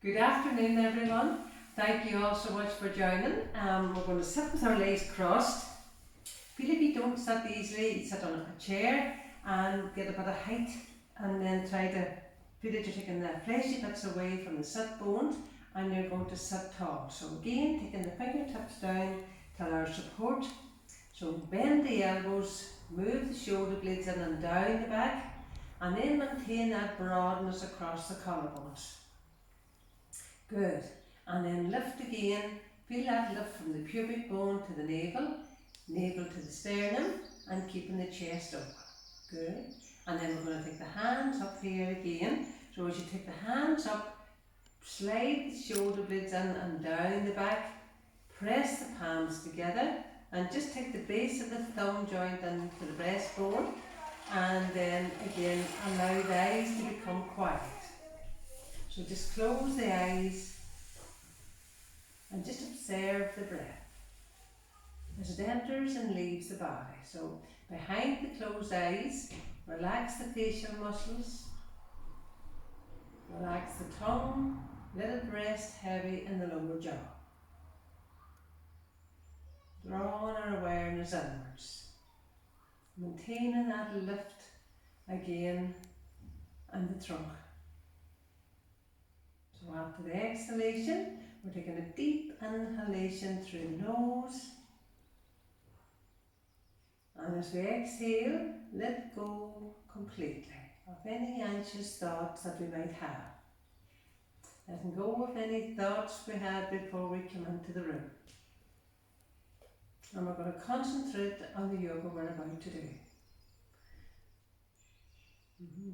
Good afternoon, everyone. Thank you all so much for joining. We're going to sit with our legs crossed. Feel if you don't sit easily, you sit on a chair and get a bit of height, and then try to feel that you're taking the fleshy bits away from the sit bones, and you're going to sit tall. So again, taking the fingertips down to our support. So bend the elbows, move the shoulder blades in and down the back, and then maintain that broadness across the collarbones. Good. And then lift again. Feel that lift from the pubic bone to the navel, navel to the sternum, and keeping the chest open. Good. And then we're going to take the hands up here again. So as you take the hands up, slide the shoulder blades in and down the back, press the palms together, and just take the base of the thumb joint into the breastbone, and then again allow the eyes to become quiet. So just close the eyes and just observe the breath as it enters and leaves the body. So behind the closed eyes, relax the facial muscles, relax the tongue, let it rest heavy in the lower jaw. Drawing our awareness inwards, maintaining that lift again and the trunk. So after the exhalation, we're taking a deep inhalation through the nose. And as we exhale, let go completely of any anxious thoughts that we might have. Letting go of any thoughts we had before we came into the room. And we're going to concentrate on the yoga we're about to do.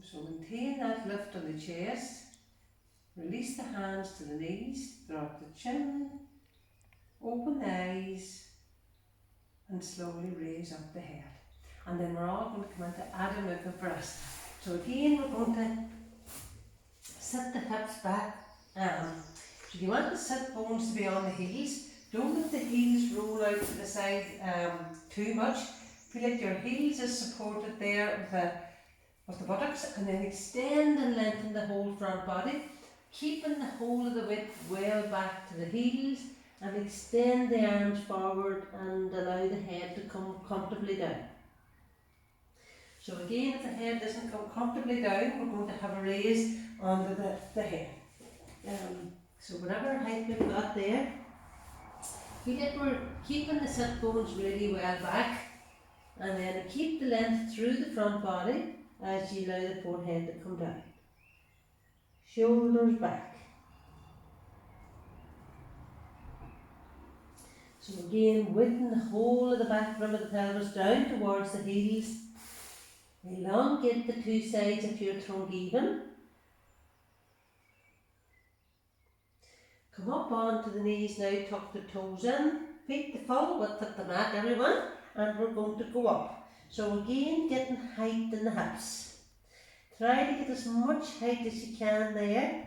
So maintain that lift on the chest. Release the hands to the knees, drop the chin, open the eyes, and slowly raise up the head. And then we're all going to come into Adho Mukha Prasthana. So again, we're going to sit the hips back. So you want the sit bones to be on the heels. Don't let the heels roll out to the side too much. Feel like your heels is supported there with the buttocks, and then extend and lengthen the whole front body, keeping the whole of the width well back to the heels, and extend the arms forward and allow the head to come comfortably down. So again, if the head doesn't come comfortably down, we're going to have a raise under the head. So whatever height we've got there, feel like we're keeping the sit bones really well back, and then keep the length through the front body as you allow the forehead to come down. Shoulders back. So again, widthen the whole of the back rim of the pelvis down towards the heels. Elongate the two sides of your trunk even. Come up onto the knees now, tuck the toes in. Feet the full width of the mat, everyone. And we're going to go up. So again, getting height in the hips. Try to get as much height as you can there.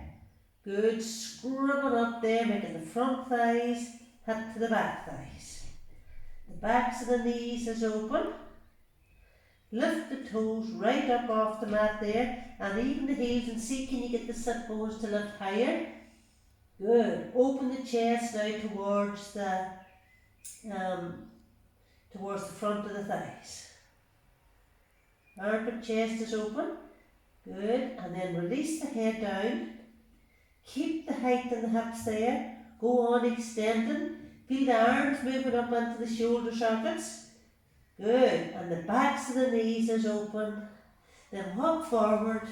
Good, scrubbing up there, making the front thighs hit to the back thighs. The backs of the knees is open. Lift the toes right up off the mat there, and even the heels, and see can you get the sit bones to lift higher. Good. Open the chest now towards the front of the thighs. Armpit chest is open. Good. And then release the head down. Keep the height in the hips there. Go on extending. Feel the arms moving up into the shoulder sockets. Good. And the backs of the knees is open. Then walk forward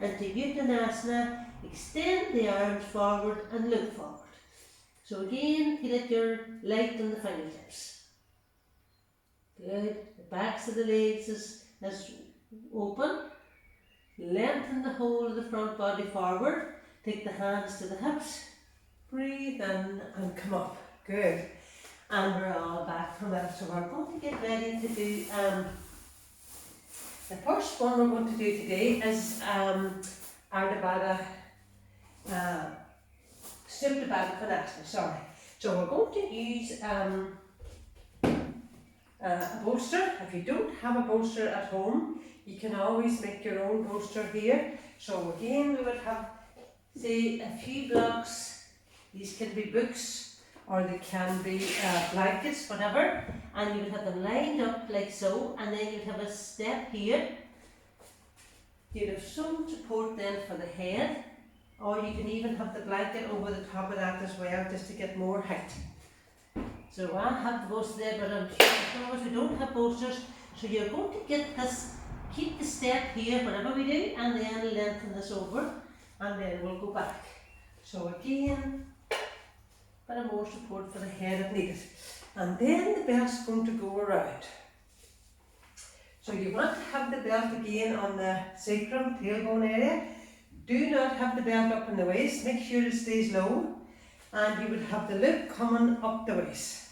into Uttanasana. Extend the arms forward and look forward. So again, feel like you're light on the fingertips. Good. The backs of the legs is open. Lengthen the whole of the front body forward. Take the hands to the hips. Breathe in and come up. Good. And we're all back from that. So we're going to get ready to do, the first one we're going to do today is Ardha Baddha Supta Baddha Konasana, sorry. So we're going to use a bolster. If you don't have a bolster at home, you can always make your own bolster here. So again, we would have say a few blocks. These can be books or they can be blankets, whatever, and you would have them lined up like so, and then you'd have a step here. You'd have some support then for the head, or you can even have the blanket over the top of that as well, just to get more height. So I have the bolster there, but I'm sure we don't have bolsters, so you're going to get this, keep the step here, whatever we do, and then lengthen this over, and then we'll go back. So again, bit of more support for the head if needed. And then the belt's going to go around. So you want to have the belt again on the sacrum, tailbone area. Do not have the belt up in the waist, make sure it stays low. And you would have the loop coming up the waist.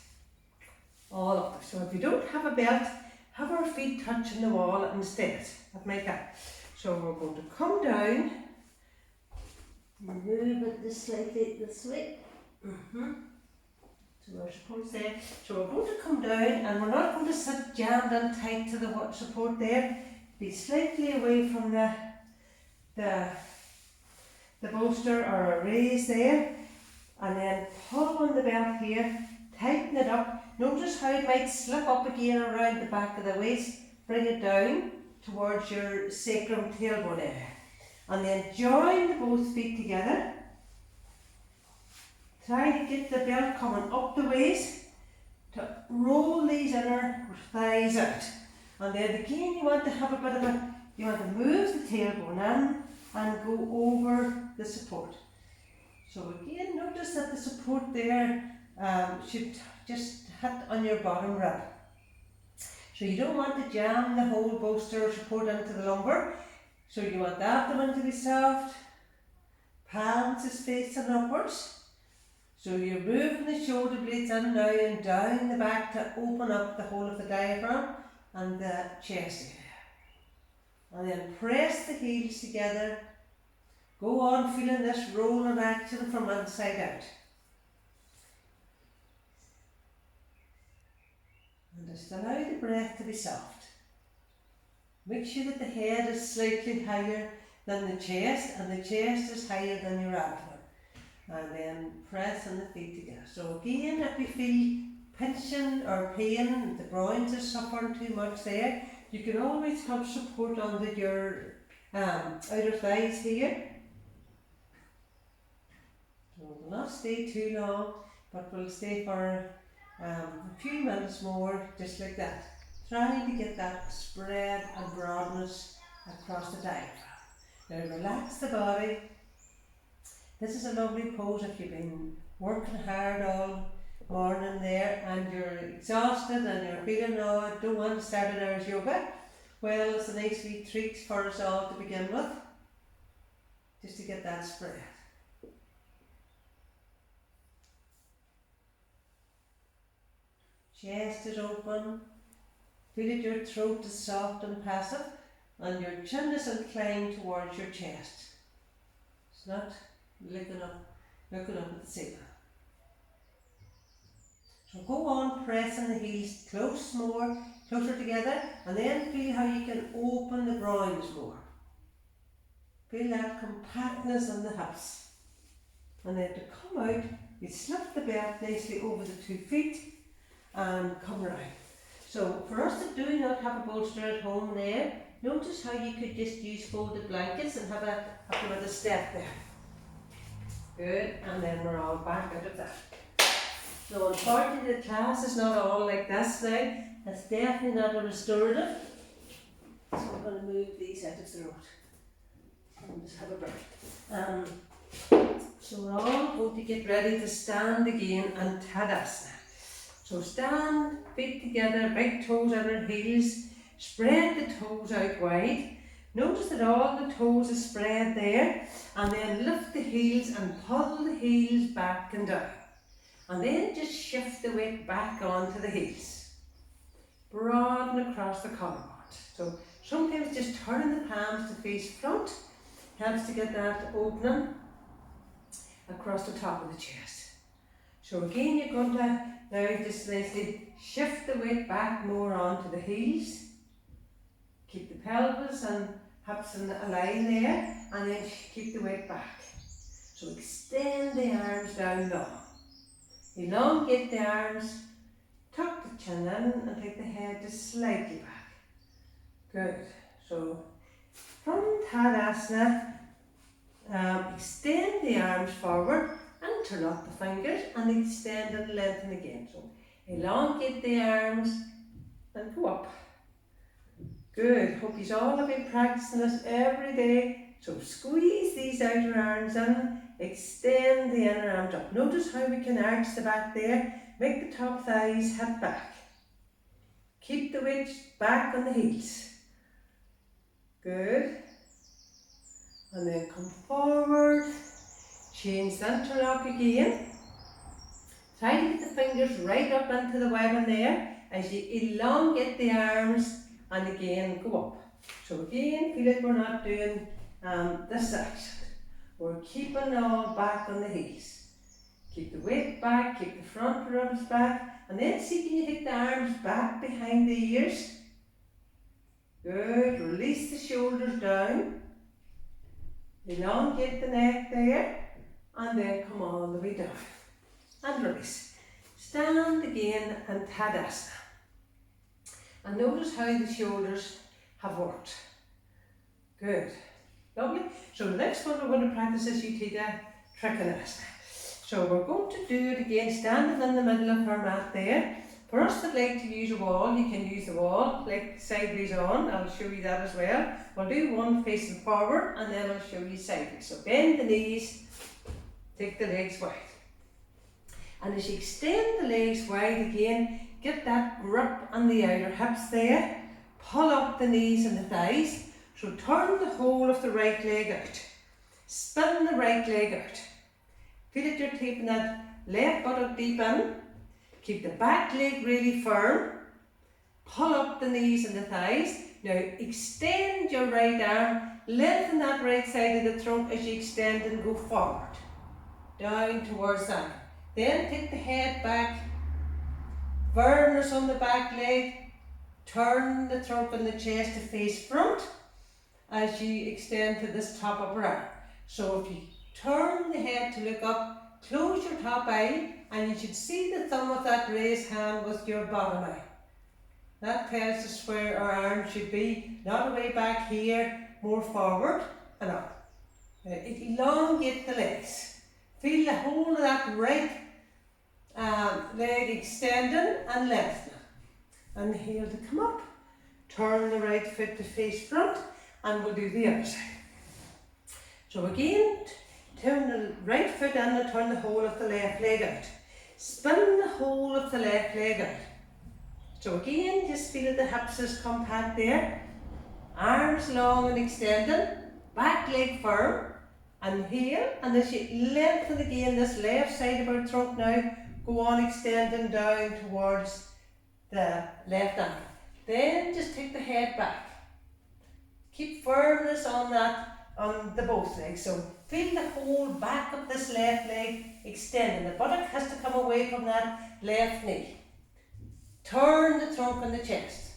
All up. So if you don't have a belt, have our feet touching the wall instead. Like that. So we're going to come down. Move it just slightly this way. So our support's there. So we're going to come down, and we're not going to sit jammed and tight to the support there. Be slightly away from the bolster or a raise there, and then pull on the belt here, tighten it up. Notice how it might slip up again around the back of the waist. Bring it down towards your sacrum tailbone area, and then join the both feet together. Try to get the belt coming up the waist to roll these inner thighs out. And then again you want to have a bit of you want to move the tailbone in and go over the support. So again, notice that the support there should just hit on your bottom rib. So you don't want to jam the whole bolster or support into the lumbar. So you want the abdomen to be soft, palms is facing upwards. So you're moving the shoulder blades in now and down the back to open up the whole of the diaphragm and the chest area. And then press the heels together. Go on feeling this rolling action from inside out. And just allow the breath to be soft. Make sure that the head is slightly higher than the chest, and the chest is higher than your abdomen. And then pressing the feet together. So again, if you feel pinching or pain, the groins are suffering too much there, you can always have support under your outer thighs here. So we'll not stay too long, but we'll stay for a few minutes more, just like that. Trying to get that spread and broadness across the diaphragm. Now relax the body. This is a lovely pose if you've been working hard all morning there and you're exhausted and you're feeling, no, I don't want to start an hour's yoga. Well, it's a nice wee treat for us all to begin with, just to get that spread. Chest is open, feel that your throat is soft and passive and your chin is inclined towards your chest. It's not looking up at the ceiling. So go on pressing the heels closer together, and then feel how you can open the groins more. Feel that compactness in the hips. And then to come out, you slip the belt nicely over the 2 feet and come round. So for us that do not have a bolster at home there, notice how you could just use folded blankets and have a bit of a step there. Good, and then we're all back out of that. So unfortunately the class is not all like this now. It's definitely not a restorative. So I'm going to move these out of the road. And just have a break. So we're all going to get ready to stand again and Tadasana. So stand, feet together, big toes under heels, spread the toes out wide. Notice that all the toes are spread there, and then lift the heels and pull the heels back and down. And then just shift the weight back onto the heels. Broaden across the collarbone. So sometimes just turning the palms to face front helps to get that opening across the top of the chest. So again, you're going to now just nicely shift the weight back more onto the heels. Keep the pelvis and hips in a line there, and then keep the weight back. So extend the arms down long. Elongate the arms, tuck the chin in and take the head just slightly back. Good. So from Tadasana, extend the arms forward, interlock the fingers and extend and lengthen again. So elongate the arms and go up. Good. Hope you all have been practicing this every day. So squeeze these outer arms in, extend the inner arms up. Notice how we can arch the back there. Make the top thighs hip back. Keep the weight back on the heels. Good. And then come forward. Change the interlock again. Try to get the fingers right up into the webbing there as you elongate the arms and again go up. So again, feel like we're not doing this section. We're keeping all back on the heels. Keep the weight back, keep the front ribs back, and then see can you take the arms back behind the ears. Good, release the shoulders down. Elongate the neck there, and then come all the way down. And release. Stand again and Tadasana. And notice how the shoulders have worked. Good. Lovely. So the next one we're going to practice is Utthita Trikonasana. So we're going to do it again, standing in the middle of our mat there. For us that like to use a wall, you can use the wall, like sideways on. I'll show you that as well. We'll do one facing forward and then I'll show you sideways. So bend the knees, take the legs wide. And as you extend the legs wide again, get that grip on the outer hips there. Pull up the knees and the thighs. So turn the whole of the right leg out. Spin the right leg out. Feel that you're taking that left buttock deep in. Keep the back leg really firm. Pull up the knees and the thighs. Now extend your right arm. Lengthen that right side of the trunk as you extend and go forward. Down towards that. Then take the head back. Firmness on the back leg. Turn the trunk and the chest to face front as you extend to this top upper arm. So if you turn the head to look up, close your top eye and you should see the thumb of that raised hand with your bottom eye. That tells us where our arm should be, not away back here, more forward and up. Now, elongate the legs. Feel the whole of that right leg extending and lengthening. Inhale to come up. Turn the right foot to face front and we'll do the other side. So again, turn the right foot in and turn the whole of the left leg out. Spin the whole of the left leg out. So again, just feel the hips is compact there. Arms long and extending. Back leg firm. Inhale, and as you lengthen again this left side of our trunk now, go on extending down towards the left ankle. Then just take the head back. Keep firmness on that, on the both legs. So feel the whole back of this left leg extending. The buttock has to come away from that left knee. Turn the trunk and the chest.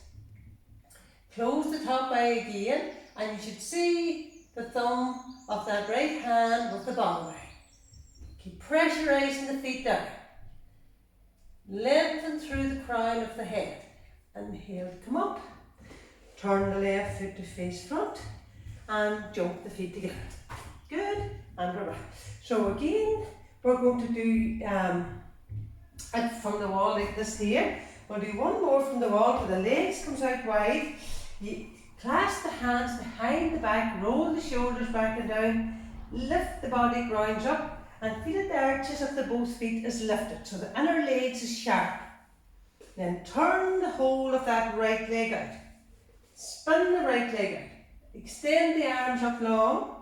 Close the top eye again, and you should see the thumb of that right hand with the bottom eye. Keep pressurizing the feet down. Lengthen through the crown of the head. Inhale to come up. Turn the left foot to face front and jump the feet together. Good, and we're back. So again, we're going to do it from the wall like this here. We'll do one more from the wall where the legs comes out wide. You clasp the hands behind the back, roll the shoulders back and down, lift the body grounds up and feel that the arches of the both feet is lifted so the inner legs is sharp. Then turn the whole of that right leg out. Spin the right leg out. Extend the arms up long.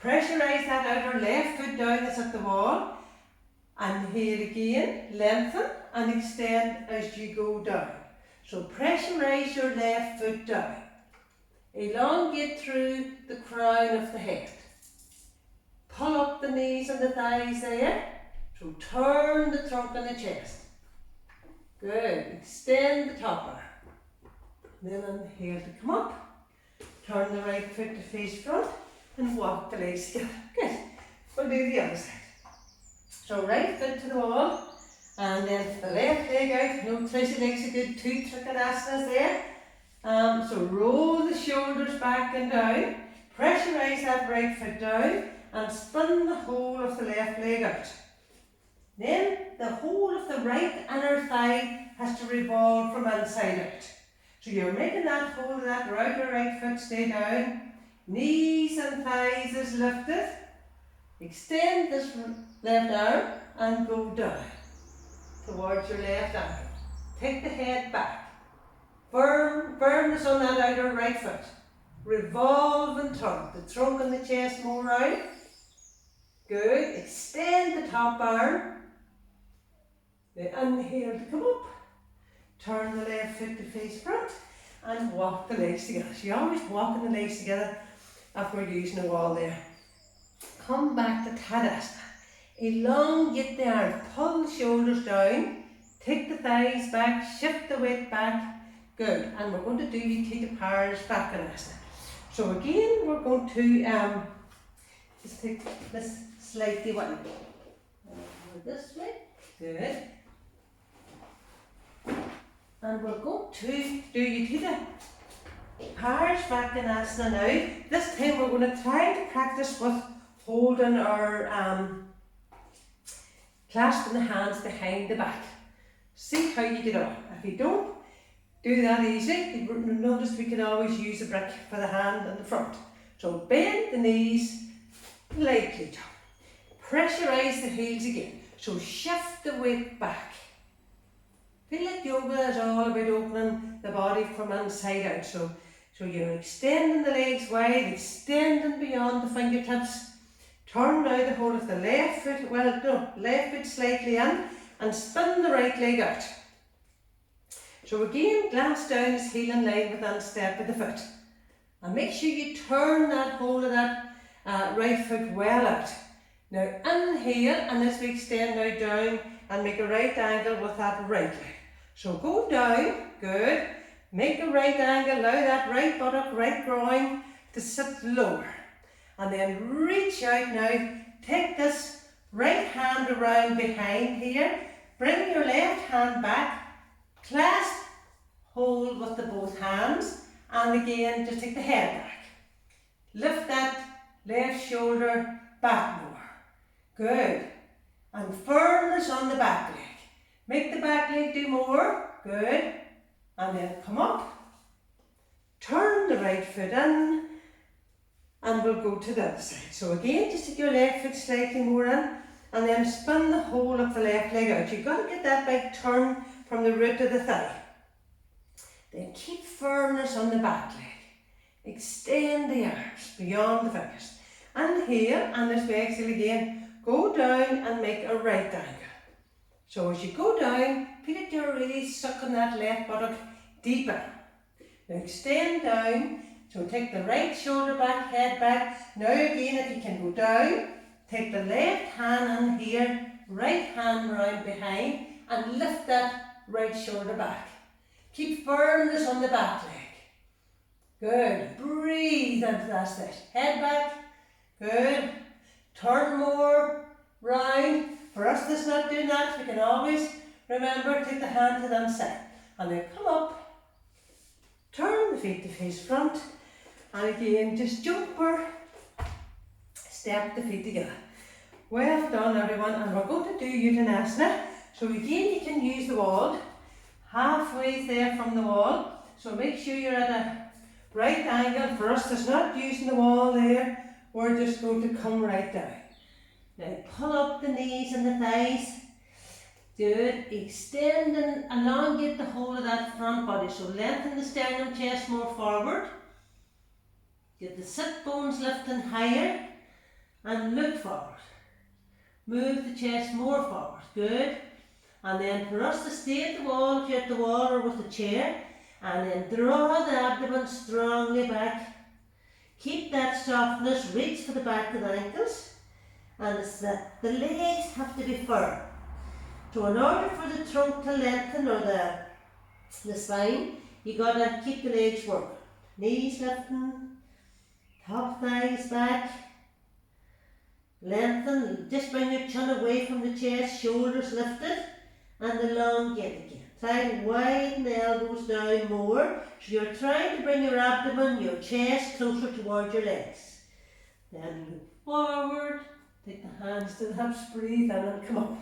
Pressurize that outer left foot down that's at the wall. Inhale again, lengthen and extend as you go down. So pressurize your left foot down. Elongate through the crown of the head. Pull up the knees and the thighs there. So turn the trunk and the chest. Good. Extend the top arm. Then inhale to come up. Turn the right foot to face front and walk the legs together. Good. we'll do the other side. So right foot to the wall, and then the left leg out. No, Tracy likes a good 2 Trikonasanas there. So roll the shoulders back and down, pressurise that right foot down, and spin the whole of the left leg out. Then the whole of the right inner thigh has to revolve from inside out. So you're making that whole of that outer right foot stay down, knees and thighs is lifted, extend this left arm and go down towards your left ankle. Take the head back. Firmness on that outer right foot. Revolve and turn. The trunk and the chest more round. Good. Extend the top arm. The inhale to come up. Turn the left foot to face front and walk the legs together. So you're always walking the legs together after we're using the wall there. Come back to Tadasana. Elongate the arms. Pull the shoulders down. Take the thighs back. Shift the weight back. Good, and we're going to do Utthita Parasvakonasana. So again, we're going to just take this slightly one. This way, good. And we're going to do Utthita Parasvakonasana now. This time we're going to try to practice with holding our clasping the hands behind the back. See how you get on. If you don't do that easy, you notice we can always use a brick for the hand and the front. So bend the knees, lightly down. Pressurise the heels again. So shift the weight back. Feel like yoga is all about opening the body from inside out. So you're extending the legs wide, extending beyond the fingertips. Turn now the whole of the left foot, left foot slightly in and spin the right leg out. So again, glance down is heel in line with that step of the foot. And make sure you turn that whole of that right foot well out. Now inhale, and as we extend now down and make a right angle with that right leg. So go down, good. Make a right angle, allow that right buttock, right groin to sit lower. And then reach out now, take this right hand around behind here, bring your left hand back, clasp, hold with the both hands, and again just take the head back. Lift that left shoulder back more. Good. And firmness on the back leg. Make the back leg do more. Good. And then come up. Turn the right foot in. And we'll go to the other side. So again, just take your left foot slightly more in. And then spin the whole of the left leg out. You've got to get that big turn from the root of the thigh. Then keep firmness on the back leg. Extend the arms beyond the fingers. Inhale, and as we exhale again, go down and make a right angle. So as you go down, feel like you're really sucking that left buttock deep in. Now extend down, so take the right shoulder back, head back. Now again, if you can go down, take the left hand in here, right hand round behind, and lift that right shoulder back. Keep firmness on the back leg. Good. Breathe into that stretch. Head back. Good. Turn more round. For us that's not doing that, we can always remember, take the hand to the side. And then come up. Turn the feet to face front. And again, just jump or step the feet together. Well done everyone. And we're going to do Uttanasana. So again, you can use the wall. Halfway there from the wall. So make sure you're at a right angle. For us that's not using the wall there, we're just going to come right down. Now pull up the knees and the thighs. Good. Extend and elongate the whole of that front body. So lengthen the sternum chest more forward. Get the sit bones lifting higher. And look forward. Move the chest more forward. Good. And then for us to stay at the wall, if you're at the wall or with a chair. And then draw the abdomen strongly back. Keep that softness. Reach for the back of the ankles. And it's that the legs have to be firm. So in order for the trunk to lengthen or the spine, you got to keep the legs working. Knees lifting, top thighs back. Lengthen, just bring your chin away from the chest, shoulders lifted, and elongate again. Try and widen the elbows down more. So you're trying to bring your abdomen, your chest closer towards your legs. Then move forward, take the hands to the hips, breathe in and come up.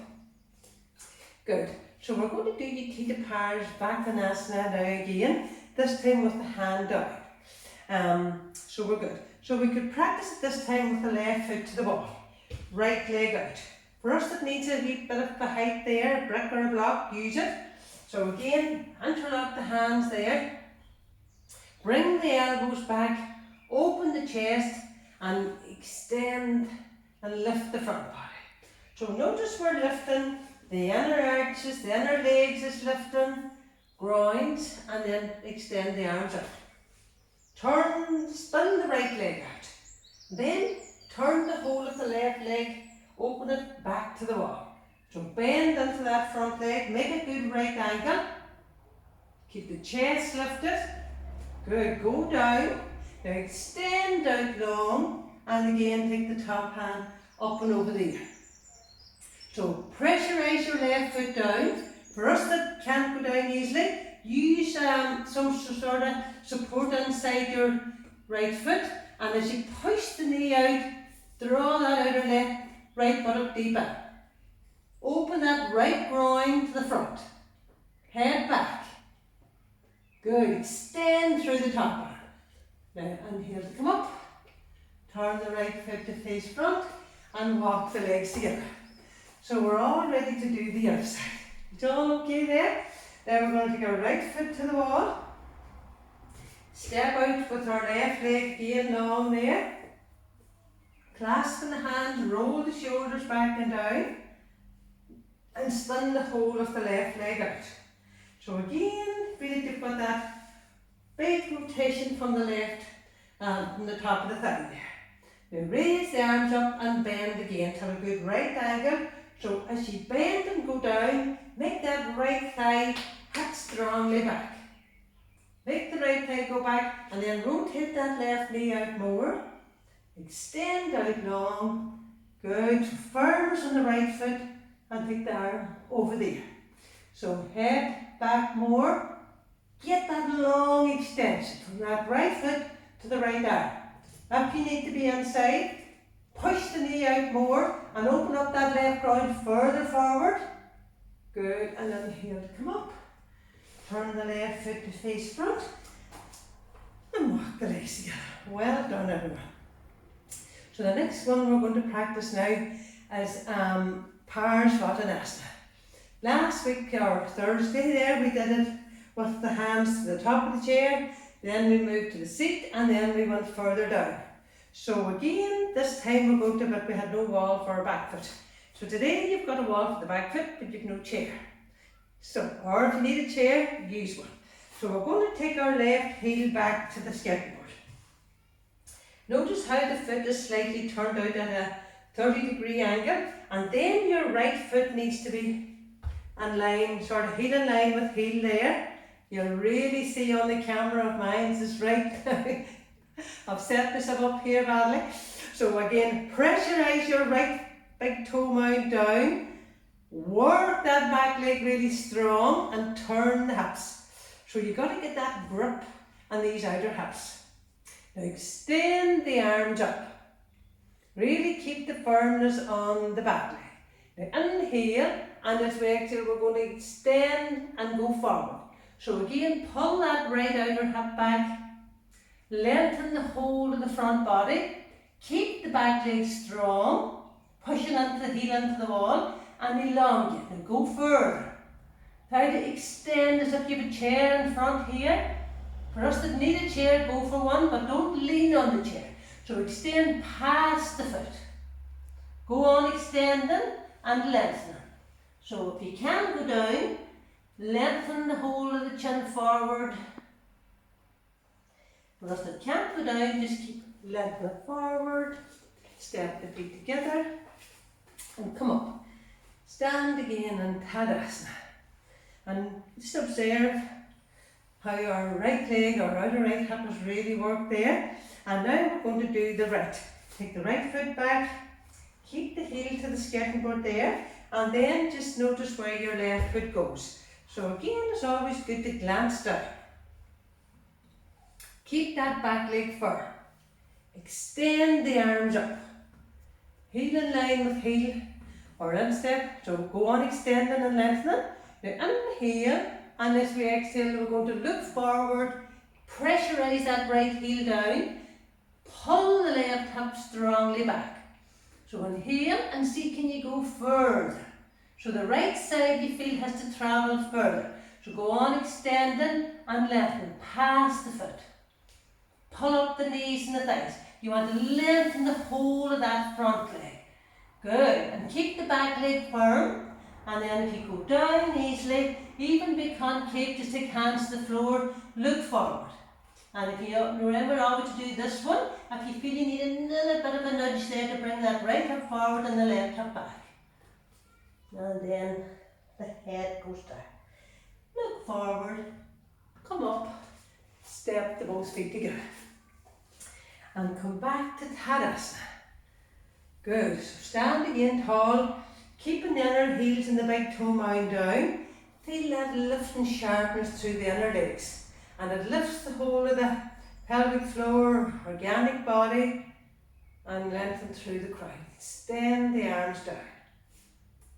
Good. So we're going to do Utthita Pars Bakkanasana now again, this time with the hand down. So we're good. So we could practice it this time with the left foot to the wall, right leg out. For us that needs a wee bit of a height there, a brick or a block, use it. So again, interlock the hands there, bring the elbows back, open the chest and extend and lift the front body. So notice we're lifting the inner arches, the inner legs is lifting, groins, and then extend the arms out. Turn, spin the right leg out. Then turn the whole of the left leg, open it back to the wall. So bend into that front leg, make a good right angle. Keep the chest lifted. Good, go down. Now extend out long, and again take the top hand up and over the ear. So pressurize your left foot down. For us that can't go down easily, use some sort of support inside your right foot, and as you push the knee out, draw that outer left right buttock deep in. Open that right groin to the front. Head back. Good. Extend through the top arm. Now inhale to come up. Turn the right foot to face front and walk the legs together. So we're all ready to do the other side. It's all okay there? Now we're going to take our right foot to the wall. Step out with our left leg again long there. Clasping the hands, roll the shoulders back and down. And spin the whole of the left leg out. So again, feel like you've got that big rotation from the left, from the top of the thigh there. Now raise the arms up and bend again to a good right angle. So as you bend and go down, make that right thigh hit strongly back. Make the right thigh go back and then rotate that left knee out more. Extend out long. Good. So firmness on the right foot and take the arm over there. So head back more. Get that long extension from that right foot to the right arm. If you need to be inside, push the knee out more and open up that left groin further forward. Good, and then inhale to come up. Turn the left foot to face front and walk the legs together. Well done everyone. So the next one we're going to practice now is Parsvottanasana. Last week or Thursday there we did it with the hands to the top of the chair, then we moved to the seat and then we went further down. So again, this time we're going to, but we had no wall for our back foot. So today you've got a wall for the back foot, but you've no chair. So, or if you need a chair, use one. So we're going to take our left heel back to the skateboard. Notice how the foot is slightly turned out at a 30-degree angle, and then your right foot needs to be in line, sort of heel in line with heel there. You'll really see on the camera of mine, this is right. I've set myself up here badly. So again, pressurize your right big toe mound down. Work that back leg really strong and turn the hips. So you've got to get that grip on these outer hips. Now extend the arms up. Really keep the firmness on the back leg. Now inhale, and as we exhale, we're going to extend and go forward. So again, pull that right outer hip back. Lengthen the whole of the front body. Keep the back leg strong. Pushing into the heel into the wall. And elongate and go further. Try to extend as if you have a chair in front here. For us that need a chair, go for one, but don't lean on the chair. So extend past the foot. Go on extending and lengthening. So if you can go down, lengthen the whole of the chin forward. For us that can't go down, just keep lengthening forward. Step the feet together and come up. Stand again in Tadasana. And just observe how our right leg or outer right hip has really worked there. And now we're going to do the right. Take the right foot back, Keep the heel to the skirting board there, and then just notice where your left foot goes. So again, it's always good to glance down. Keep that back leg firm. Extend the arms up. Heel in line with heel, or instep. So go on extending and lengthening. Now inhale, and as we exhale, we're going to look forward, pressurize that right heel down, pull the left hip strongly back. So inhale and see, can you go further? So the right side you feel has to travel further. So go on extending and lengthening past the foot. Pull up the knees and the thighs. You want to lengthen the whole of that front leg. Good. And keep the back leg firm. And then if you go down easily, even be concave, just take hands to the floor, look forward. And if you remember always to do this one, if you feel you need another bit of a nudge there to bring that right hip forward and the left hip back. And then the head goes down. Look forward, come up, step the both feet together. And come back to Tadasana. Good, so stand again tall, keeping the inner heels and the big toe mound down. Feel that lift and sharpness through the inner legs. And it lifts the whole of the pelvic floor, organic body, and lengthen through the crown. Extend the arms down.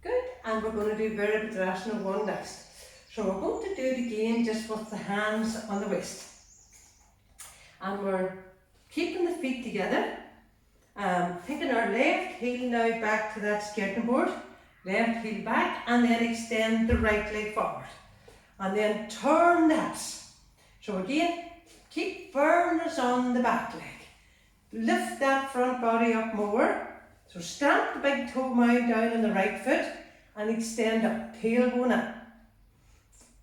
Good, and we're going to do Virabhadrasana 1 next. So we're going to do it again just with the hands on the waist. And we're keeping the feet together, taking our left heel now back to that skirting board, left heel back, and then extend the right leg forward. And then turn the hips. So again, keep firmness on the back leg. Lift that front body up more. So stamp the big toe mound down on the right foot and extend up, tailbone up.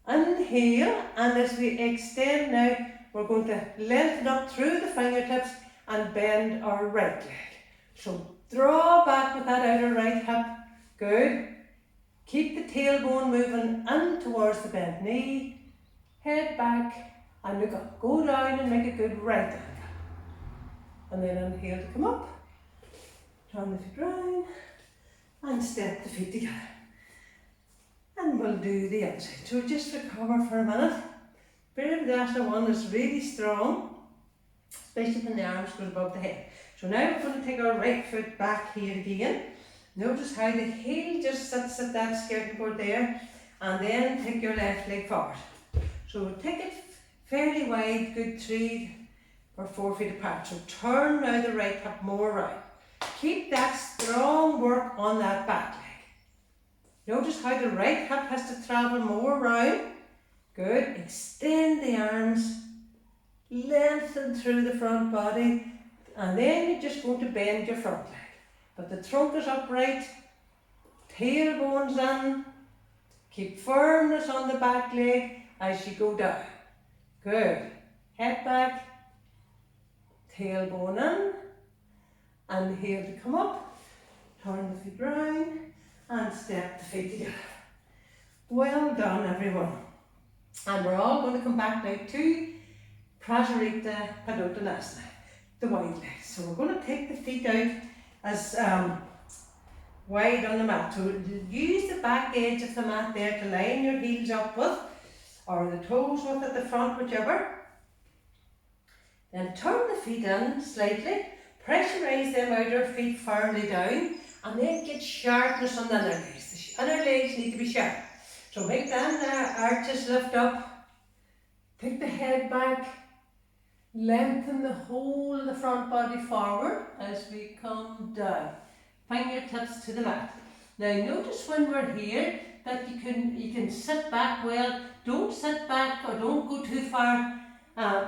Inhale, and as we extend now, we're going to lengthen up through the fingertips and bend our right leg. So draw back with that outer right hip. Good. Keep the tailbone moving in towards the bent knee. Head back. And look up, go down and make a good right angle. And then inhale to come up, turn the feet round, and step the feet together. And we'll do the outside. So just recover for a minute. Virabhadrasana 1 is really strong, especially when the arms go above the head. So now we're going to take our right foot back here again. Notice how the heel just sits at that skirting board there, and then take your left leg forward. So we'll take it fairly wide, good 3 or 4 feet apart. So turn now the right hip more round. Keep that strong work on that back leg. Notice how the right hip has to travel more round. Good. Extend the arms. Lengthen through the front body. And then you're just going to bend your front leg. But the trunk is upright. Tailbone's in. Keep firmness on the back leg as you go down. Good. Head back, tailbone in, inhale to come up, turn the feet round, and step the feet together. Well done, everyone. And we're all going to come back now to Prasarita Padottanasana, the wide legs. So we're going to take the feet out as wide on the mat. So use the back edge of the mat there to line your heels up with, or the toes with at the front, whichever. Then turn the feet in slightly, pressurize them outer feet firmly down, and then get sharpness on the inner legs. The inner legs need to be sharp. So make the arches lift up, take the head back, lengthen the whole of the front body forward as we come down. Fingertips to the mat. Now notice when we're here that you can sit back well. Don't sit back or don't go too far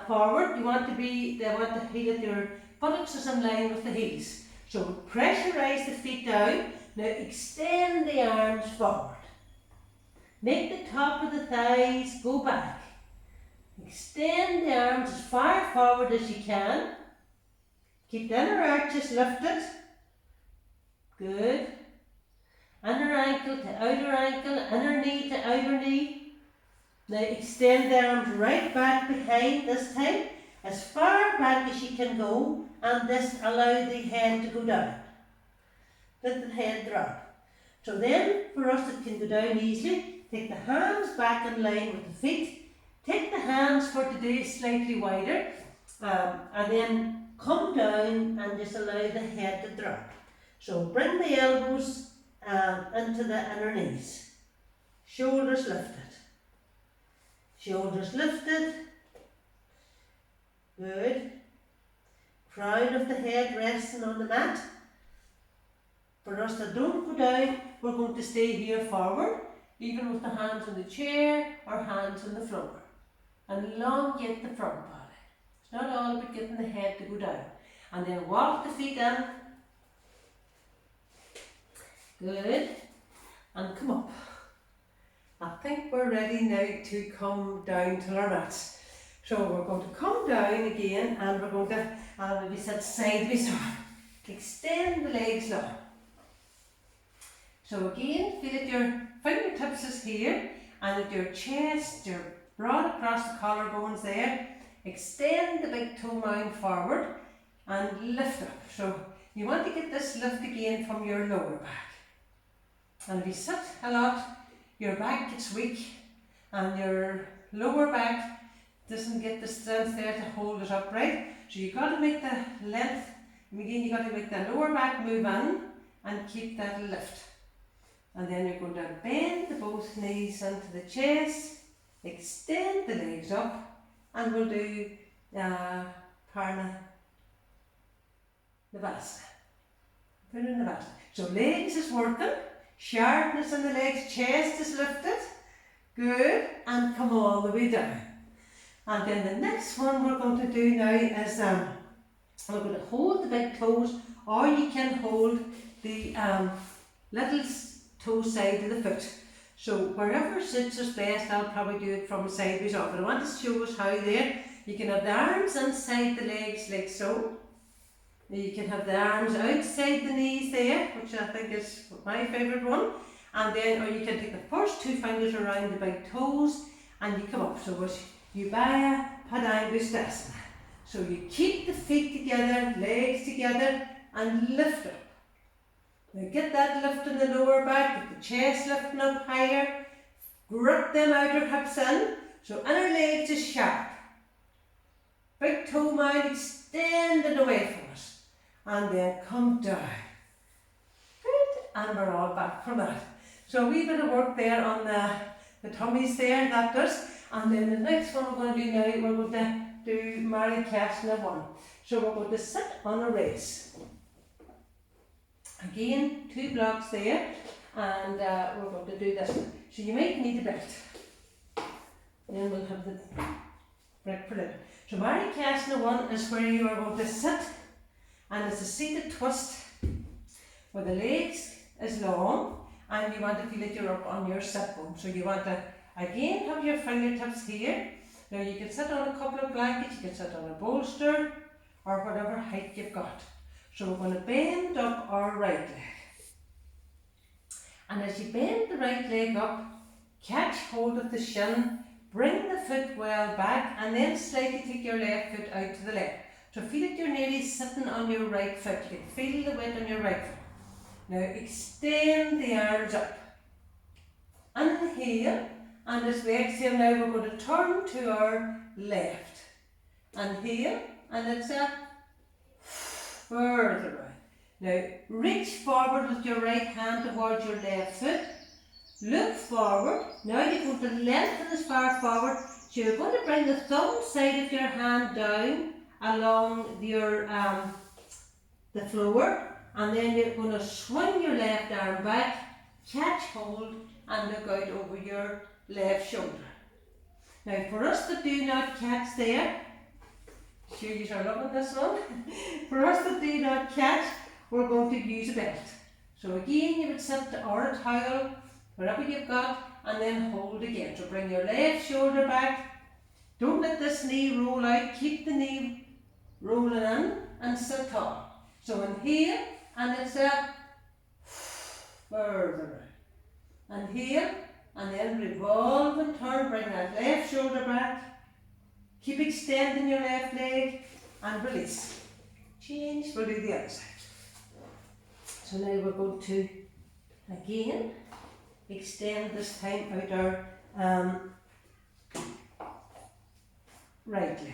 forward. You want the heel at your buttocks is in line with the heels. So pressurize the feet down. Now extend the arms forward. Make the top of the thighs go back. Extend the arms as far forward as you can. Keep the inner arches lifted. Good. Inner ankle to outer ankle, inner knee to outer knee. Now extend the arms right back behind this time, as far back as you can go, and this allow the head to go down. let the head drop. So then, for us that can go down easily, take the hands back in line with the feet, take the hands for today slightly wider, and then come down and just allow the head to drop. So bring the elbows into the inner knees, shoulders lifted, shoulders lifted, good. Crown of the head resting on the mat. For us that don't go down, we're going to stay here forward, even with the hands on the chair or hands on the floor. And elongate the front body. It's not all about getting the head to go down. And then walk the feet in. Good. And come up. I think we're ready now to come down to our mats. So we're going to come down again and we're going to maybe sit sideways up. Extend the legs long. So again, feel that your fingertips is here and that your chest, you're broad across the collarbones there. Extend the big toe mound forward and lift up. So you want to get this lift again from your lower back. And if you sit a lot, your back gets weak and your lower back doesn't get the strength there to hold it upright. So you've got to make the length, and again you've got to make the lower back move in and keep that lift. And then you're going to bend the both knees into the chest, extend the legs up, and we'll do Parna Navasana. Put in Navasana. So legs is working, sharpness in the legs, chest is lifted, good, and come all the way down. And then the next one we're going to do now is we're going to hold the big toes, or you can hold the little toe side of the foot. So wherever suits us best, I'll probably do it from sideways up. But I want to show us how there. You can have the arms inside the legs like so. You can have the arms outside the knees there, which I think is my favourite one. And then, or you can take the first two fingers around the big toes and you come up. So it's Ubaya Padangustasana. So you keep the feet together, legs together, and lift up. Now get that lift in the lower back, get the chest lifting up higher, grip them outer hips in, so inner legs is sharp. Big toe mound extended away from us, and then come down. Good, and we're all back from that. So a wee bit of work there on the tummies there, that does. And then the next one we're going to do now, we're going to do Marikasana 1. So we're going to sit on a race. Again, 2 blocks there, and we're going to do this one. So you might need a belt. Then we'll have the break for later. So Marikasana 1 is where you are going to sit, and it's a seated twist where the legs is long, and you want to feel that you're up on your sit bone. So you want to again have your fingertips here. Now you can sit on a couple of blankets, you can sit on a bolster, or whatever height you've got. So we're going to bend up our right leg. And as you bend the right leg up, catch hold of the shin, bring the foot well back, and then slightly take your left foot out to the left. So feel that you're nearly sitting on your right foot. You can feel the weight on your right foot. Now extend the arms up. Inhale, and as we exhale now we're going to turn to our left. Inhale, and exhale. Further right. Now reach forward with your right hand towards your left foot. Look forward. Now you're going to lengthen as far forward. So you're going to bring the thumb side of your hand down along your the floor, and then you're going to swing your left arm back, catch hold, and look out over your left shoulder. Now for us that do not catch there, sure you are loving this one. For us that do not catch, we're going to use a belt. So again you would sit or a towel, whatever you've got, and then hold again. So bring your left shoulder back. Don't let this knee roll out. Keep the knee rolling in and sit tall. So inhale and exhale. Further out. Inhale and then revolve and turn. Bring that left shoulder back. Keep extending your left leg and release. Change, we'll do the other side. So So now we're going to again extend this time out our right leg.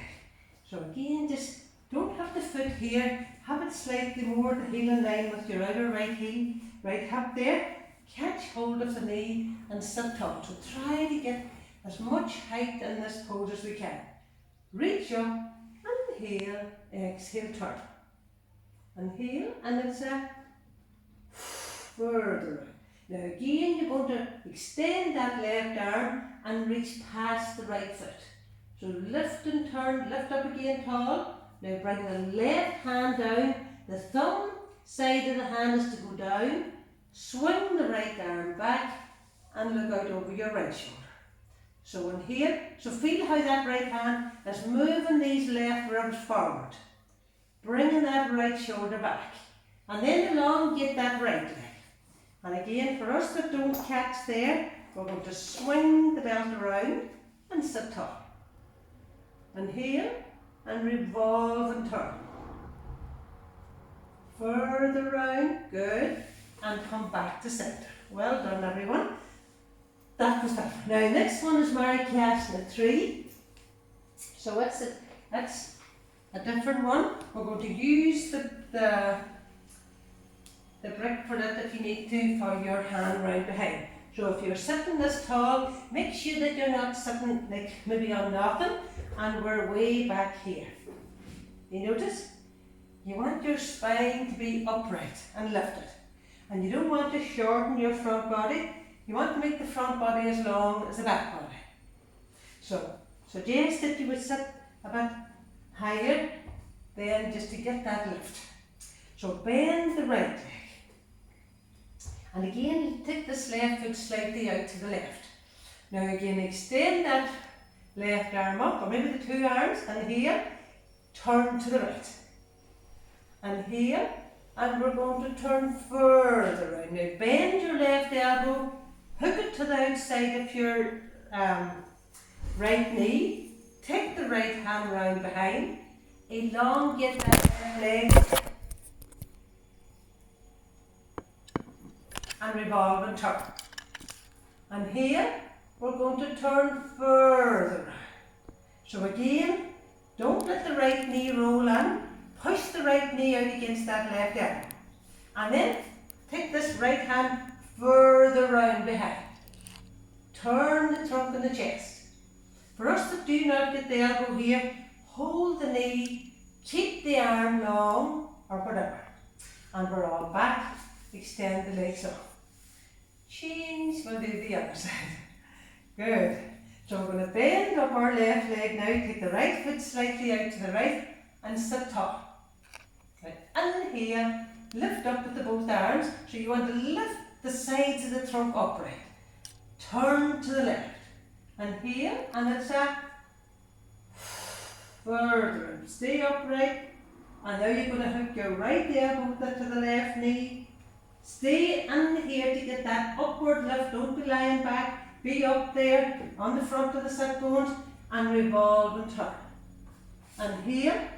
So again, just don't have the foot here, have it slightly more the heel in line with your outer right heel, right hip there. Catch hold of the knee and sit tall. So try to get as much height in this pose as we can. Reach up, inhale, exhale, turn. Inhale, and it's a further. Now again, you're going to extend that left arm and reach past the right foot. So lift and turn, lift up again tall. Now bring the left hand down. The thumb side of the hand is to go down. Swing the right arm back and look out over your right shoulder. So inhale. So feel how that right hand is moving these left ribs forward. Bringing that right shoulder back. And then elongate that right leg. And again, for us that don't catch there, we're going to swing the belt around and sit tall. Inhale and revolve and turn. Further round, good, and come back to centre. Well done everyone. That was that. Now next one is Marikasana 3. So that's a different one. We're going to use the brick for it if you need to for your hand round behind. So if you're sitting this tall, make sure that you're not sitting like maybe on nothing and we're way back here. You notice? You want your spine to be upright and lifted. And you don't want to shorten your front body. You want to make the front body as long as the back body. So suggest that you would sit a bit higher then just to get that lift. So bend the right leg. And again, take this left foot slightly out to the left. Now again, extend that left arm up, or maybe the two arms, and here, turn to the right. And here, and we're going to turn further around. Now bend your left elbow, hook it to the outside of your right knee, take the right hand round behind, elongate that leg, and revolve and turn. And here, we're going to turn further around. So again, don't let the right knee roll in, push the right knee out against that left elbow. And then, take this right hand further round behind. Turn the trunk and the chest. For us that do not get the elbow here, hold the knee, keep the arm long, or whatever. And we're all back, extend the legs up. Change, we'll do the other side. Good. So we're going to bend up our left leg now, take the right foot slightly out to the right and sit tall. Right. Inhale, lift up with the both arms. So you want to lift the sides of the trunk upright. Turn to the left. Inhale, and it's a further. Stay upright. And now you're going to hook your right elbow to the left knee. Stay in here to get that upward lift. Don't be lying back. Be up there on the front of the sit bones and revolve and turn. And here.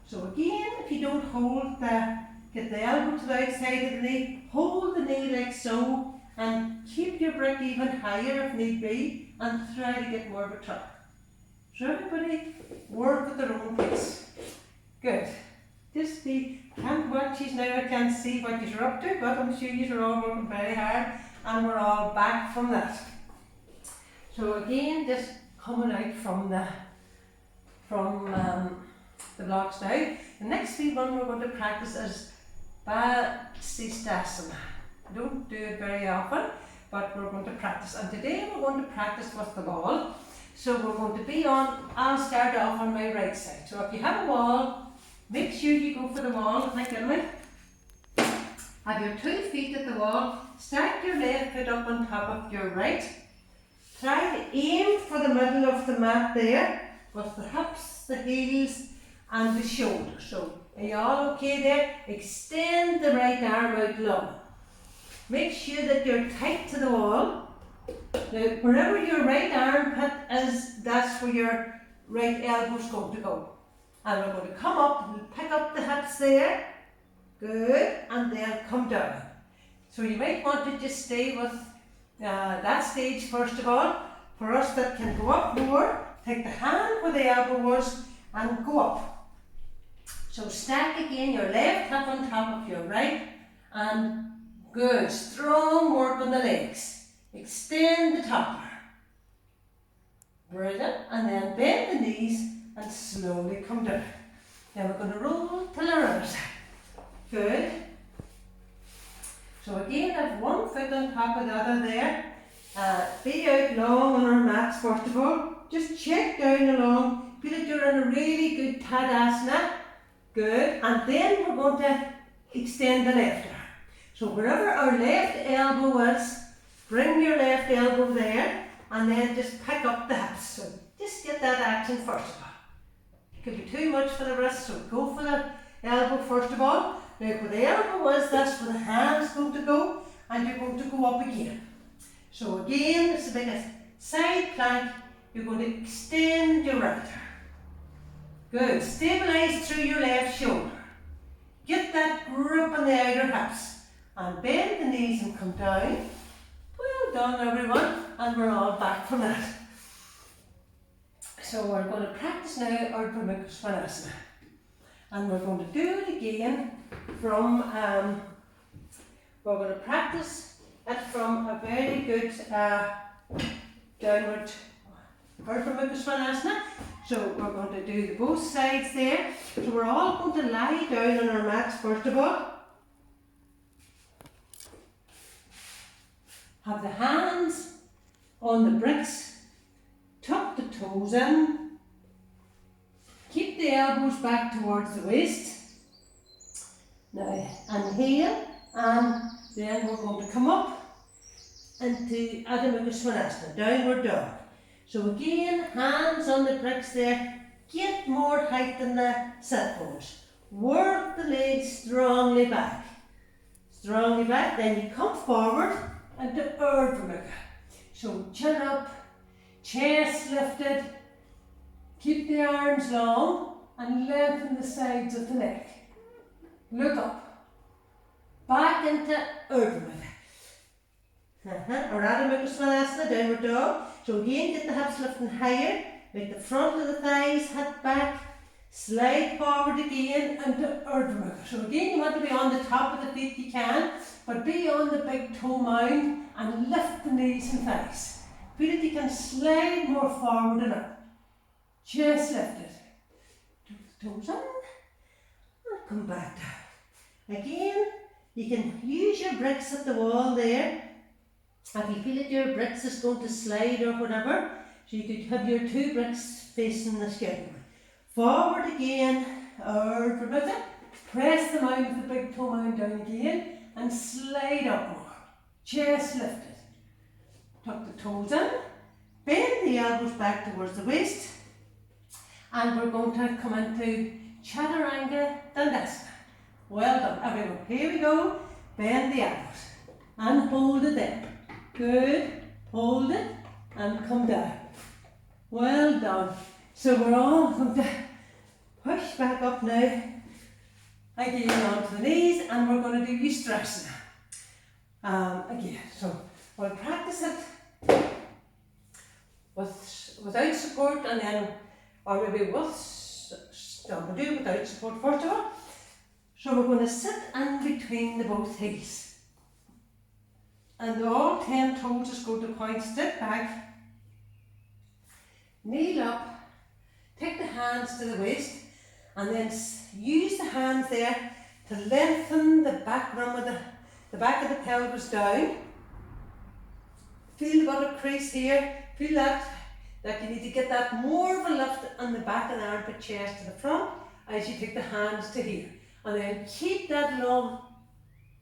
So again, if you don't hold get the elbow to the outside of the knee, hold the knee like so and keep your brick even higher if need be and try to get more of a turn. So everybody work at their own pace. Good. Just can't watch you now, I can't see what you're up to, but I'm sure you're all working very hard and we're all back from that. So again, just coming out from the blocks now. The next one we're going to practice is Vasisthasana. I don't do it very often, but we're going to practice. And today we're going to practice with the wall. So we're going to be on, I'll start off on my right side. So if you have a wall, make sure you go for the wall, like anyway. Have your 2 feet at the wall. Stack your left foot up on top of your right. Try to aim for the middle of the mat there, with the hips, the heels, and the shoulders. So, are you all okay there? Extend the right arm out long. Make sure that you're tight to the wall. Now, wherever your right armpit is, that's where your right elbow's going to go. And we're going to come up and pick up the hips there Good, and then come down. So you might want to just stay with that stage first of all. For us that can go up more, take the hand where the elbow was and go up. So stack again your left hip on top of your right, and good, strong work on the legs. Extend the topper. Brilliant, and then bend the knees and slowly come down. Now we're going to roll to the other side. Good. So again, have one foot on top of the other there. Feet out long on our mats first of all. Just check down along. Feel that you're in a really good Tadasana. Good. And then we're going to extend the left arm. So wherever our left elbow is, bring your left elbow there and then just pick up the hips. So just get that action first of all. It could be too much for the wrist, so go for the elbow first of all. Now where the elbow is, that's where the hand's going to go, and you're going to go up again. So again, it's a bit of side plank. You're going to extend your right arm. Good. Stabilise through your left shoulder. Get that grip on the outer hips. And bend the knees and come down. Well done everyone. And we're all back from that. So we're going to practice now Urdhva Mukha Svanasana. And we're going to do it again from, we're going to practice it from a very good downward Urdhva Mukha Svanasana. So we're going to do both sides there. So we're all going to lie down on our mats first of all. Have the hands on the bricks. Tuck the toes in. Keep the elbows back towards the waist. Now inhale, and then we're going to come up into Adho Mukha Svanasana, downward dog. So again, hands on the bricks there. Get more height than the sit bones. Work the legs strongly back. Strongly back, then you come forward into Urdhva Mukha. So chin up, chest lifted. Keep the arms long and lengthen the sides of the neck. Look up. Back into Urdhva Mukha. Or Adho Mukha Svanasana, downward dog. So again, get the hips lifting higher. Make the front of the thighs hit back. Slide forward again into Urdhva Mukha. So again, you want to be on the top of the feet you can, but be on the big toe mound and lift the knees and thighs. Feel that you can slide more forward and up. Chest lifted. Toes in. And come back down. Again, you can use your bricks at the wall there. If you feel that your bricks is going to slide or whatever, so you could have your two bricks facing the skeleton. Forward again, Urdhva Mukha. Press the mound of the big toe mound down again and slide up more. Chest lifted. Tuck the toes in. Bend the elbows back towards the waist. And we're going to come into Chaturanga Dandasana. Well done everyone. Here we go. Bend the elbows. And hold it there. Good. Hold it and come down. Well done. So we're all going to push back up now. Again onto the knees, and we're going to do Ustrasana. Again, so we'll practice it without support, and then, or maybe with, no, we'll do it without support first of all. So we're going to sit in between the both heels. And all 10 toes is going to point straight back. Kneel up, take the hands to the waist, and then use the hands there to lengthen the back rim of the back of the pelvis down. Feel the buttock crease here. Feel that you need to get that more of a lift on the back of the armpit chest to the front as you take the hands to here. And then keep that long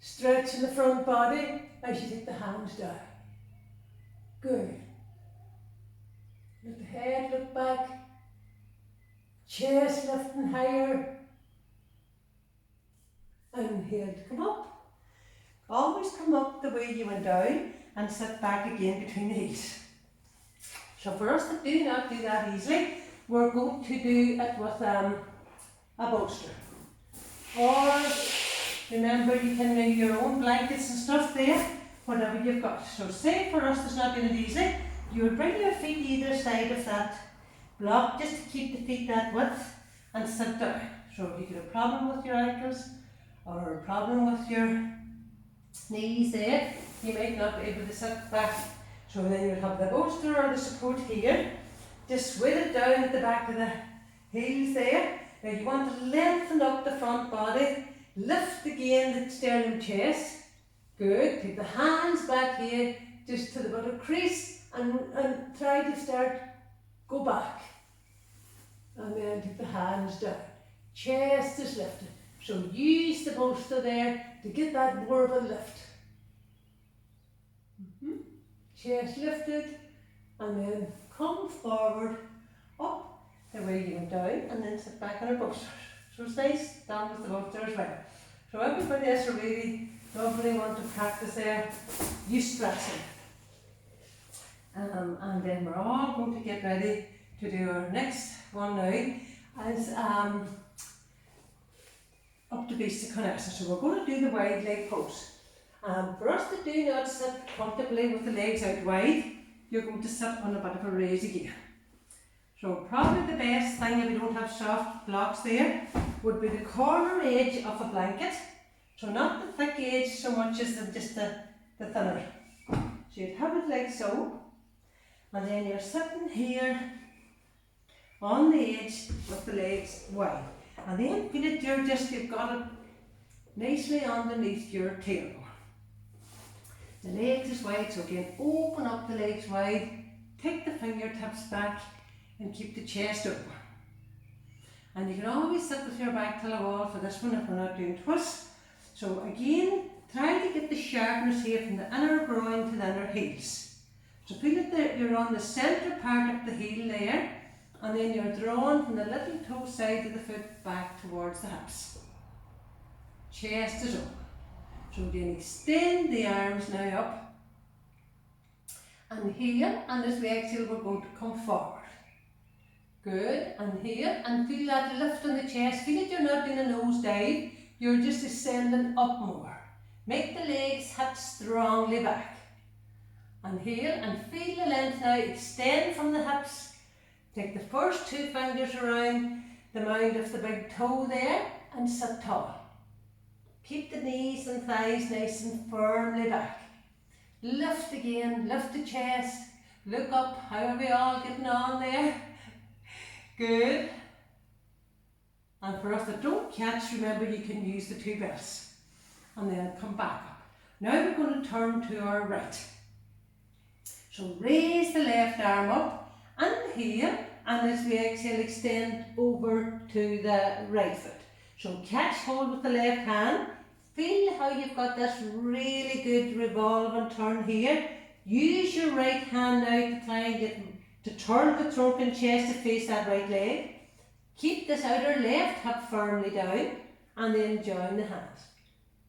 stretch in the front body as you take the hands down. Good. Let the head look back. Chest lifting higher. Inhale to come up. Always come up the way you went down and sit back again between the heels. So for us to do not do that easily, we're going to do it with a bolster. Or Remember, you can make your own blankets and stuff there, whatever you've got. So say for us that's not doing it easy, you would bring your feet either side of that block just to keep the feet that width and sit down. So if you get a problem with your ankles or a problem with your knees there, you might not be able to sit back. So then you'll have the bolster or the support here. Just weight it down at the back of the heels there. Now you want to lengthen up the front body. Lift again the sternum chest. Good. Take the hands back here just to the bottom crease and try to start, go back. And then take the hands down. Chest is lifted. So use the bolster there to get that more of a lift. Chest lifted, and then come forward, up the way you went down, and then sit back on our bolsters. So it's nice, down with the bolster as well. So everybody else will really lovely want to practice there, you stretching. And then we're all going to get ready to do our next one now as up to basic connection. So we're going to do the wide leg pose. For us to do not sit comfortably with the legs out wide, you're going to sit on a bit of a raise again. So probably the best thing if you don't have soft blocks there would be the corner edge of a blanket. So not the thick edge so much as just the thinner. So you'd have it like so, and then you're sitting here on the edge with the legs wide. And then feel it, you've got it nicely underneath your tailbone. The legs is wide, so again, open up the legs wide, take the fingertips back and keep the chest open. And you can always sit with your back to the wall for this one if we're not doing twists. So again, try to get the sharpness here from the inner groin to the inner heels. So feel it that you're on the centre part of the heel there, and then you're drawn from the little toe side of the foot back towards the hips. Chest is open. So again, extend the arms now up. And here, and as we exhale, we're going to come forward. Good, and here, and feel that lift on the chest. Feel that you're not doing a nose dive, you're just ascending up more. Make the legs hip strongly back. And here, and feel the length now, extend from the hips. Take the first two fingers around the mound of the big toe there, and sit tall. Keep the knees and thighs nice and firmly back. Lift again, lift the chest, look up, how are we all getting on there? Good. And for us that don't catch, remember you can use the two belts. And then come back up. Now we're going to turn to our right. So raise the left arm up and here, and as we exhale, extend over to the right foot. So catch hold with the left hand. Feel how you've got this really good revolve and turn here. Use your right hand now to try and get to turn the trunk and chest to face that right leg. Keep this outer left hip firmly down and then join the hands.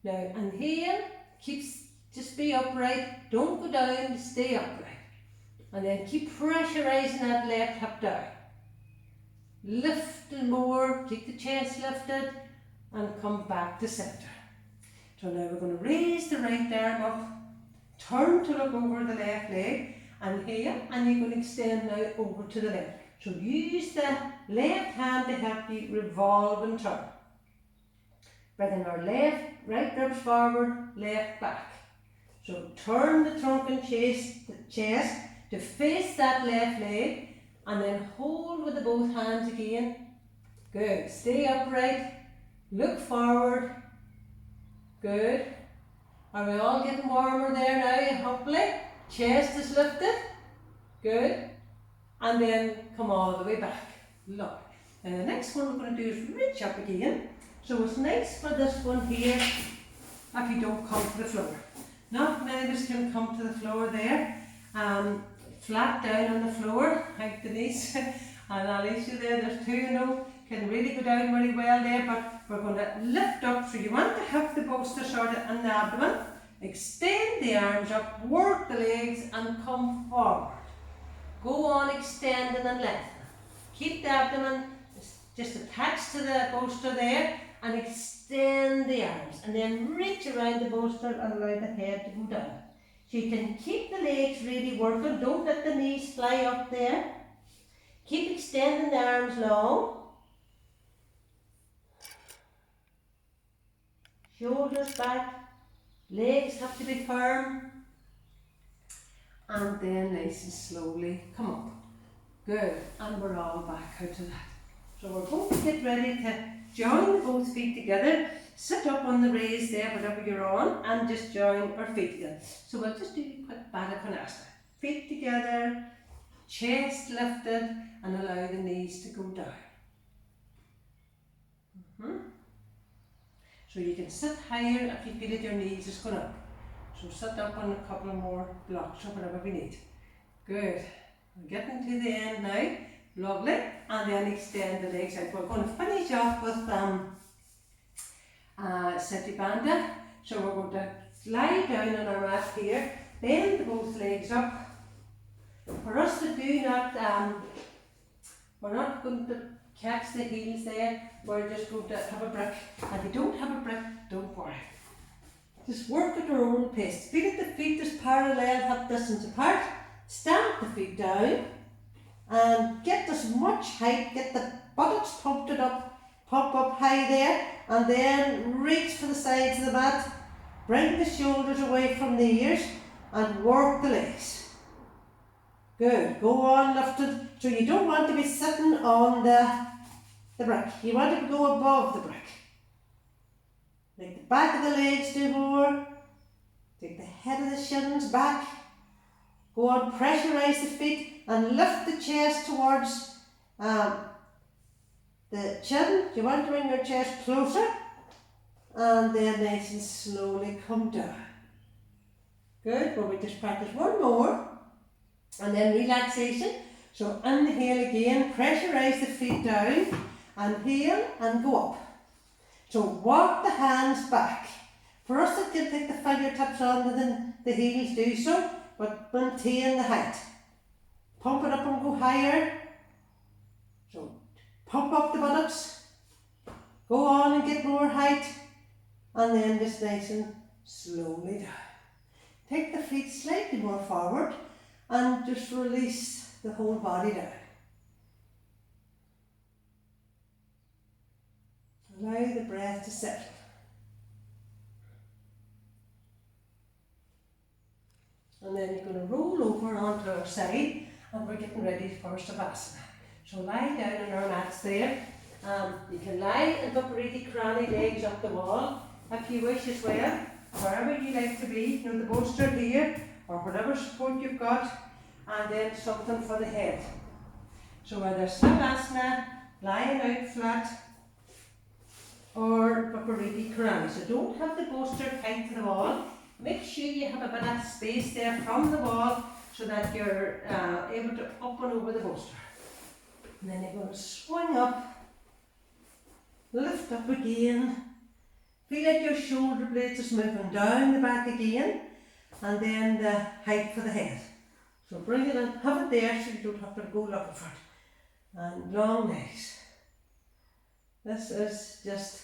Now, and here, just be upright. Don't go down, stay upright. And then keep pressurising that left hip down. Lift more, keep the chest lifted and come back to centre. So now we're going to raise the right arm up, turn to look over the left leg, and here, and you're going to extend now over to the left. So use the left hand to help you revolve and turn. Bringing our right ribs forward, left back. So turn the trunk and chest to face that left leg, and then hold with the both hands again. Good. Stay upright, look forward. Good. Are we all getting warmer there now, hopefully? Chest is lifted. Good. And then come all the way back. Look. And the next one we're going to do is reach up again. So it's nice for this one here if you don't come to the floor. Not many of us can come to the floor there. Flat down on the floor, like Denise and Alicia there, there's two of them, can really go down very well there, but we're going to lift up. So you want to have the bolster sort of in the abdomen, extend the arms up, work the legs and come forward. Go on extending and lengthening. Keep the abdomen just attached to the bolster there, and extend the arms, and then reach around the bolster and allow the head to go down. So you can keep the legs really working, don't let the knees fly up there. Keep extending the arms long. Shoulders back, legs have to be firm. And then nice and slowly come up. Good, and we're all back out of that. So we're going to get ready to join both feet together. Sit up on the raise there, whatever you're on, and just join our feet together. So we'll just do a quick Baddha Konasana. Feet together, chest lifted, and allow the knees to go down. So you can sit higher if you feel that your knees is going up. So sit up on a couple of more blocks or whatever we need. Good. We're getting to the end now. Lovely. And then extend the legs out. We're going to finish off with Setu Bandha. So we're going to lie down on our mat here, bend both legs up. For us to do not, we're not going to catch the heels there. We're just going to have a brick. And if you don't have a brick, don't worry. Just work at your own pace. Feel that the feet is parallel, hip distance apart. Stamp the feet down and get as much height, get the buttocks pumped up, pump up high there, and then reach for the sides of the mat. Bring the shoulders away from the ears and work the legs. Good. Go on lifted. So you don't want to be sitting on the brick. You want to go above the brick. Make the back of the legs do more. Take the head of the shins back. Go on, pressurise the feet and lift the chest towards the chin. You want to bring your chest closer and then nice and slowly come down. Good. Well, we just practice one more and then relaxation. So inhale again, pressurise the feet down, inhale and go up. So walk the hands back. For us it can take the fingertips on and then the heels do so, but maintain the height. Pump it up and go higher. So pump up the buttocks. Go on and get more height. And then just nice and slowly down. Take the feet slightly more forward and just release the whole body down. Allow the breath to settle. And then you're going to roll over onto our side and we're getting ready for Savasana. So lie down on our mats there. You can lie in Viparita Karani, legs up the wall if you wish as well. Wherever you like to be, you know, the bolster here or whatever support you've got, and then something for the head. So whether Savasana, lying out flat, or Viparita Karani. So don't have the bolster tight to the wall. Make sure you have a bit of space there from the wall so that you're able to up and over the bolster. And then you're going to swing up, lift up again. Feel like your shoulder blades is moving down the back again, and then the height for the head. So bring it in, have it there so you don't have to go looking for it. And long legs. This is just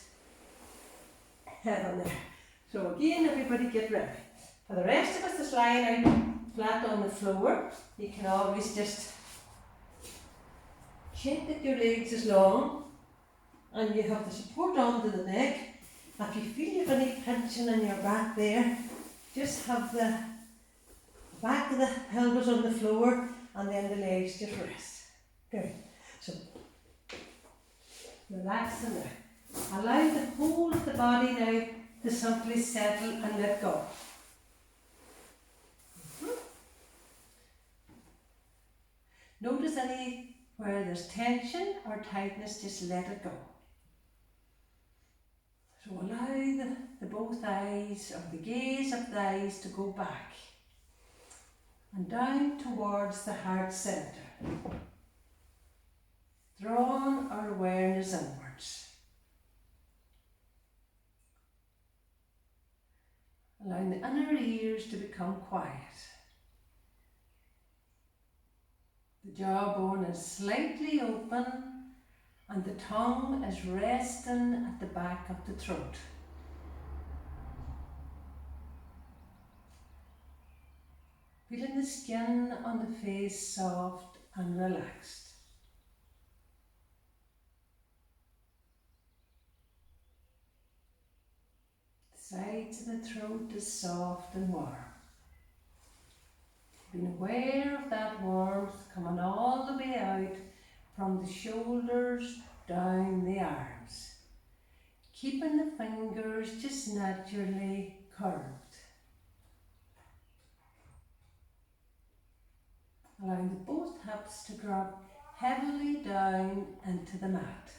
heaven there. So again, everybody get ready. For the rest of us that's lying out flat on the floor, you can always just check that your legs is long and you have the support onto the neck. If you feel you've any pinching in your back there, just have the back of the pelvis on the floor and then the legs just rest. Good. So relax them now. Allow the whole of the body now to simply settle and let go. Notice anywhere there's tension or tightness, just let it go. So allow the both eyes, or the gaze of the eyes, to go back and down towards the heart centre. Drawing our awareness inwards. Allowing the inner ears to become quiet. The jawbone is slightly open and the tongue is resting at the back of the throat. Feeling the skin on the face soft and relaxed. The sides of the throat is soft and warm. Being aware of that warmth coming all the way out from the shoulders down the arms. Keeping the fingers just naturally curved. Allowing both hips to drop heavily down into the mat.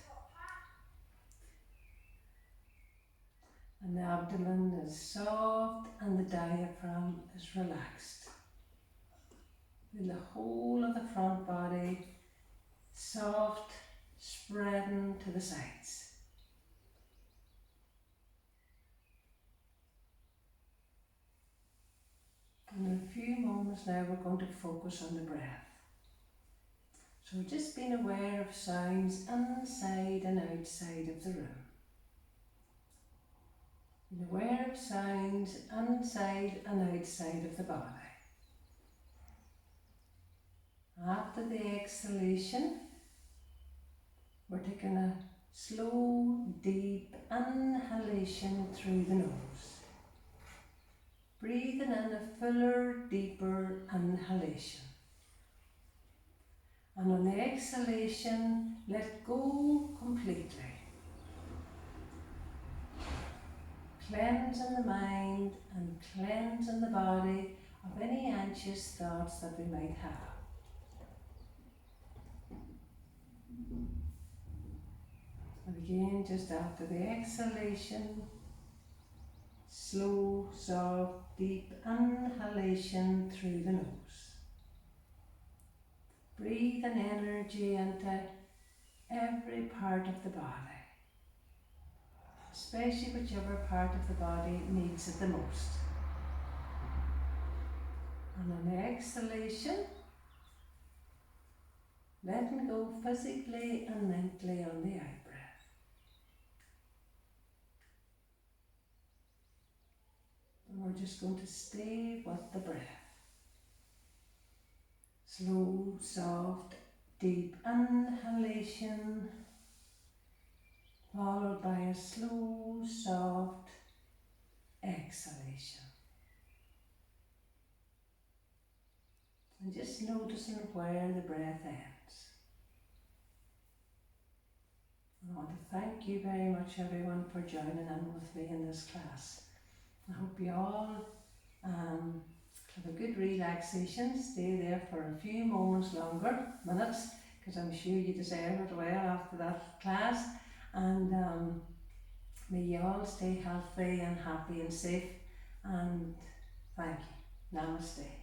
And the abdomen is soft and the diaphragm is relaxed. Feel the whole of the front body soft, spreading to the sides. And in a few moments now we're going to focus on the breath. So just being aware of sounds inside and outside of the room. Being aware of sounds inside and outside of the body. After the exhalation, we're taking a slow, deep inhalation through the nose. Breathing in a fuller, deeper inhalation. And on the exhalation, let go completely. Cleansing the mind and cleansing the body of any anxious thoughts that we might have. And again, just after the exhalation, slow, soft, deep inhalation through the nose. Breathe an energy into every part of the body, especially whichever part of the body needs it the most. And on the exhalation, letting go physically and mentally on the out breath. And we're just going to stay with the breath. Slow, soft, deep inhalation, followed by a slow, soft exhalation. And just noticing where the breath ends. I want to thank you very much everyone for joining in with me in this class. I hope you all have a good relaxation. Stay there for a few minutes, because I'm sure you deserve it well after that class. And may you all stay healthy and happy and safe. And thank you. Namaste.